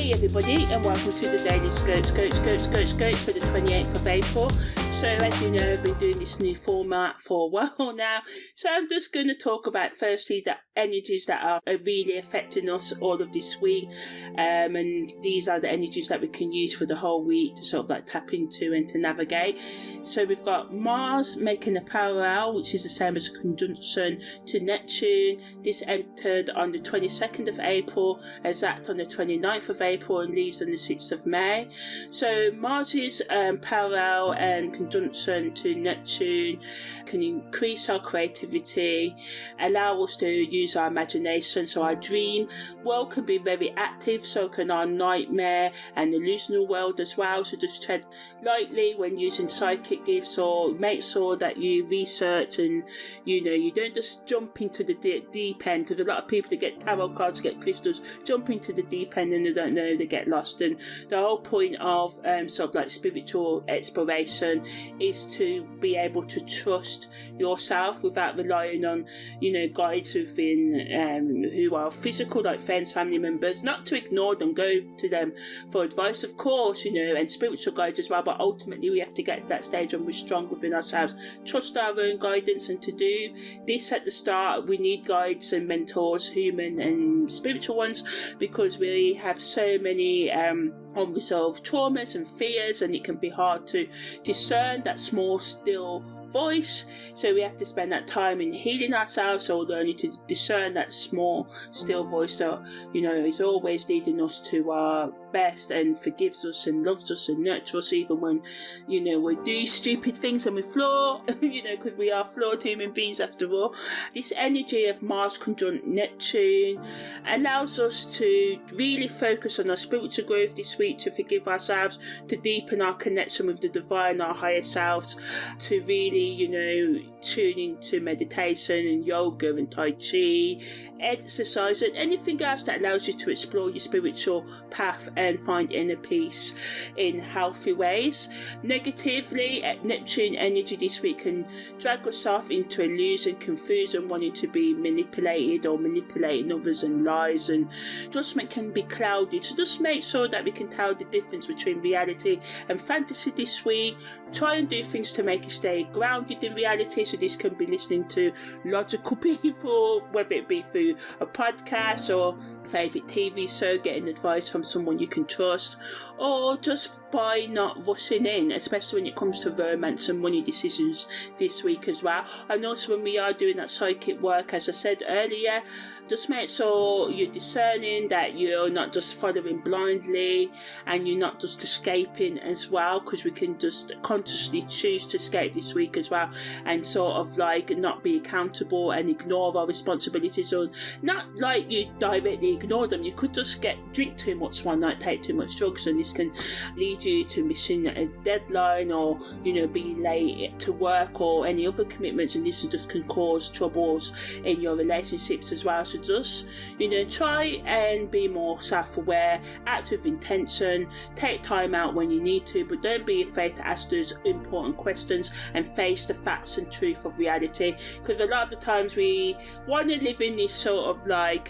Hey everybody, and welcome to the Daily Scope for the 28th of April. So as you know, I've been doing this new format for a while now. So I'm just going to talk about firstly the energies that are really affecting us all of this week. And these are the energies that we can use for the whole week to sort of like tap into and to navigate. So we've got Mars making a parallel, which is the same as a conjunction to Neptune. This entered on the 22nd of April, exact on the 29th of April, and leaves on the 6th of May. So Mars's parallel and conjunction to Neptune can increase our creativity, allow us to use our imagination, so our dream world can be very active, so can our nightmare and delusional world as well. So just tread lightly when using psychic gifts, or make sure that you research and you don't just jump into the deep end, because a lot of people that get tarot cards, get crystals, jump into the deep end and they don't know, they get lost. And the whole point of sort of like spiritual exploration is to be able to trust yourself without relying on guides within who are physical, like friends, family members. Not to ignore them, go to them for advice, of course, and spiritual guides as well, but ultimately we have to get to that stage when we're strong within ourselves, trust our own guidance. And to do this at the start, we need guides and mentors, human and spiritual ones, because we have so many unresolved traumas and fears, and it can be hard to discern that small still voice. So we have to spend that time in healing ourselves, or learning to discern that small still voice that is always leading us to our best and forgives us and loves us and nurtures us even when we do stupid things and we flaw, because we are flawed human beings after all. This energy of Mars conjunct Neptune allows us to really focus on our spiritual growth this week, to forgive ourselves, to deepen our connection with the divine, our higher selves, to really tune into meditation and yoga and tai chi, exercise, and anything else that allows you to explore your spiritual path and find inner peace in healthy ways. Negatively, Neptune energy this week can drag us off into illusion, confusion, wanting to be manipulated or manipulating others, and lies, and judgment can be clouded. So just make sure that we can tell the difference between reality and fantasy this week. Try and do things to make you stay grounded in reality. So this can be listening to logical people, whether it be through a podcast or favourite TV show, getting advice from someone you can trust, or just by not rushing in, especially when it comes to romance and money decisions this week as well. And also when we are doing that psychic work, as I said earlier, just make sure you're discerning, that you're not just following blindly and you're not just escaping as well, because we can just consciously choose to escape this week as well and sort of like not be accountable and ignore our responsibilities, or not like you directly ignore them. You could just drink too much one night, take too much drugs, and this can lead you to missing a deadline, or being late to work or any other commitments, and this just can cause troubles in your relationships as well. So just try and be more self-aware, act with intention, take time out when you need to, but don't be afraid to ask those important questions and face the facts and truth of reality, because a lot of the times we want to live in this sort of like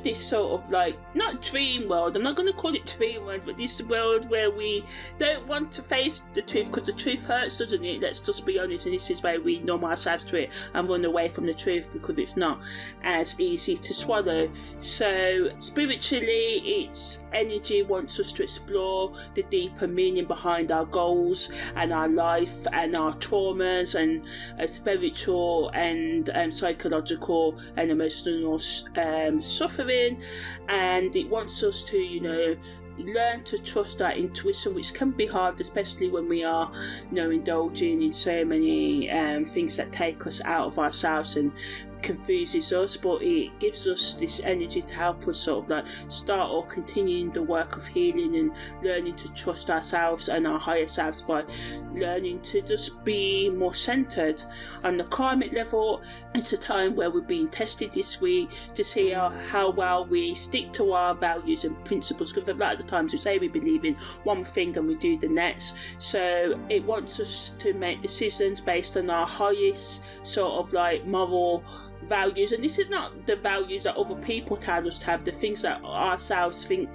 this sort of like, not dream world, I'm not going to call it dream world, but this world where we don't want to face the truth, because the truth hurts, doesn't it? Let's just be honest. And this is why we numb ourselves to it and run away from the truth, because it's not as easy to swallow. So spiritually, its energy wants us to explore the deeper meaning behind our goals and our life and our traumas, and spiritual and psychological and emotional suffering. And it wants us to learn to trust our intuition, which can be hard, especially when we are indulging in so many things that take us out of ourselves and confuses us, but it gives us this energy to help us sort of like start or continuing the work of healing and learning to trust ourselves and our higher selves by learning to just be more centered. On the karmic level, it's a time where we're being tested this week to see how well we stick to our values and principles, because a lot of the times we say we believe in one thing and we do the next. So it wants us to make decisions based on our highest sort of like moral values, and this is not the values that other people tell us to have, the things that ourselves think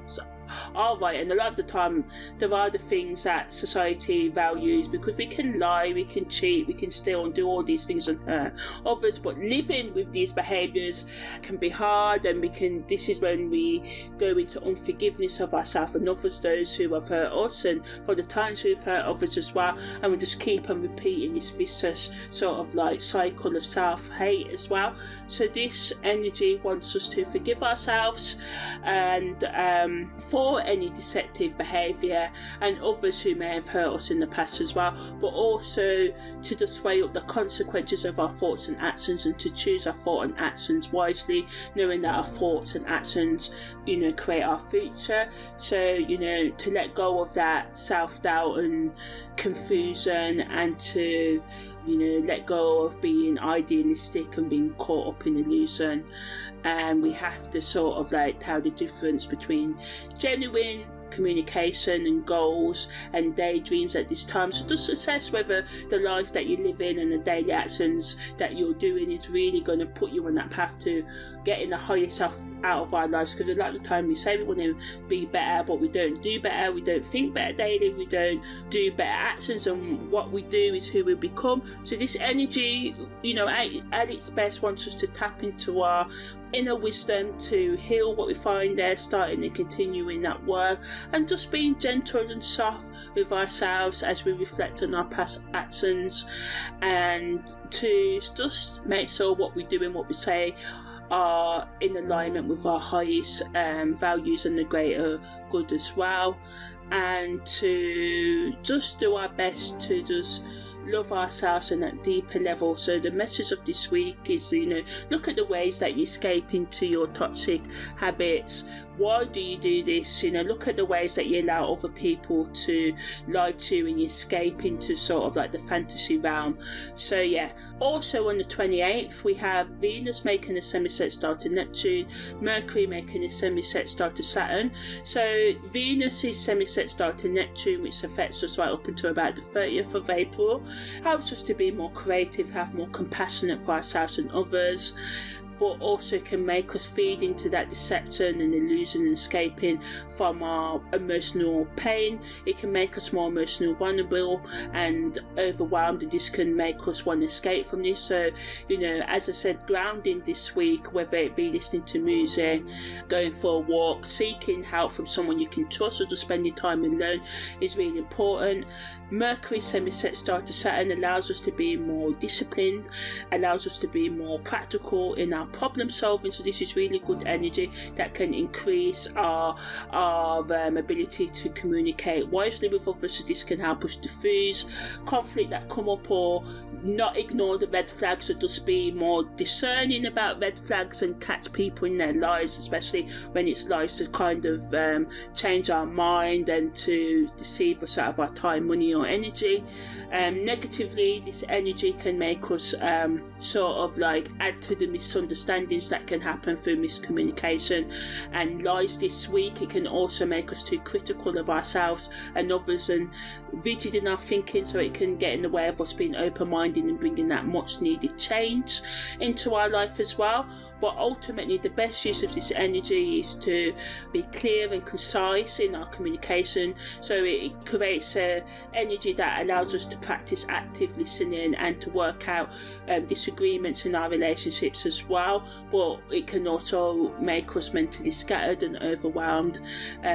are right. And a lot of the time there are the things that society values, because we can lie, we can cheat, we can steal and do all these things and hurt others, but living with these behaviours can be hard, and this is when we go into unforgiveness of ourselves and others, those who have hurt us, and for the times we've hurt others as well, and we just keep on repeating this vicious sort of like cycle of self-hate as well. So this energy wants us to forgive ourselves and for any deceptive behaviour and others who may have hurt us in the past as well, but also to just weigh up the consequences of our thoughts and actions, and to choose our thoughts and actions wisely, knowing that our thoughts and actions, create our future. So, to let go of that self-doubt and confusion, and to let go of being idealistic and being caught up in illusion. And we have to sort of like tell the difference between genuine communication and goals and daydreams at this time. So just assess whether the life that you live in and the daily actions that you're doing is really going to put you on that path to getting the highest self out of our lives. Because a lot of the time we say we want to be better, but we don't do better, we don't think better daily, we don't do better actions, and what we do is who we become. So this energy, at its best, wants us to tap into our inner wisdom, to heal what we find there, starting and continuing that work, and just being gentle and soft with ourselves as we reflect on our past actions, and to just make sure what we do and what we say are in alignment with our highest values and the greater good as well, and to just do our best to just love ourselves on that deeper level. So the message of this week is, look at the ways that you escape into your toxic habits. Why do you do this? Look at the ways that you allow other people to lie to you, and you escape into sort of like the fantasy realm. So yeah, also on the 28th we have Venus making a semi-sextile to Neptune, Mercury making a semi-sextile to Saturn. So Venus is semi-sextile to Neptune, which affects us right up until about the 30th of April. Helps us to be more creative, have more compassionate for ourselves and others, but also can make us feed into that deception and illusion and escaping from our emotional pain. It can make us more emotional vulnerable and overwhelmed, and this can make us want to escape from this. So, as I said, grounding this week, whether it be listening to music, going for a walk, seeking help from someone you can trust, or just spending time alone, is really important. Mercury semi-sextile to Saturn allows us to be more disciplined, allows us to be more practical in our problem solving. So this is really good energy that can increase our ability to communicate wisely with others. So this can help us diffuse conflict that come up, or not ignore the red flags, or just be more discerning about red flags and catch people in their lies, especially when it's lies to kind of change our mind and to deceive us out of our time, money or energy. Negatively, this energy can make us sort of like add to the misunderstandings that can happen through miscommunication and lies this week. It can also make us too critical of ourselves and others and rigid in our thinking, so it can get in the way of us being open-minded and bringing that much needed change into our life as well. But ultimately, the best use of this energy is to be clear and concise in our communication. So it creates an energy that allows us to practice active listening and to work out disagreements in our relationships as well. But it can also make us mentally scattered and overwhelmed.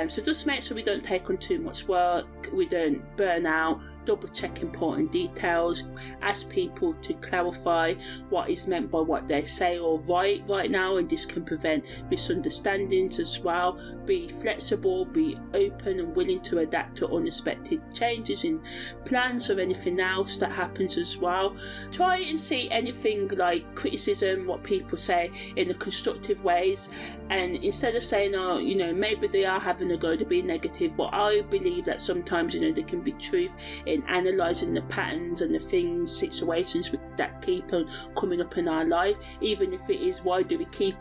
So just make sure we don't take on too much work, we don't burn out, double check important details, ask people to clarify what is meant by what they say or write right now, and this can prevent misunderstandings as well. Be flexible, be open and willing to adapt to unexpected changes in plans or anything else that happens as well. Try and see anything like criticism, what people say, in a constructive ways, and instead of saying, oh, maybe they are having a go to be negative, but I believe that sometimes there can be truth in analysing the patterns and the things, situations that keep on coming up in our life, even if it is, why do we keep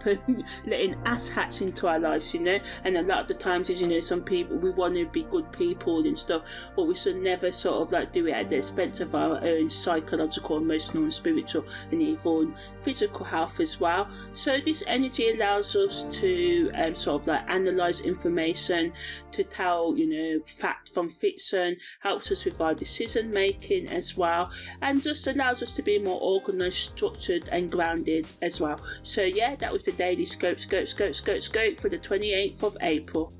letting asshats into our lives, you know? And a lot of the times is, you know, some people, we want to be good people and stuff, but we should never sort of like do it at the expense of our own psychological, emotional and spiritual and even physical health as well. So this energy allows us to sort of like analyze information, to tell, you know, fact from fiction, helps us with our decision making as well, and just allows us to be more organized, structured and grounded as well. So yeah, that was the daily scope for the 28th of April.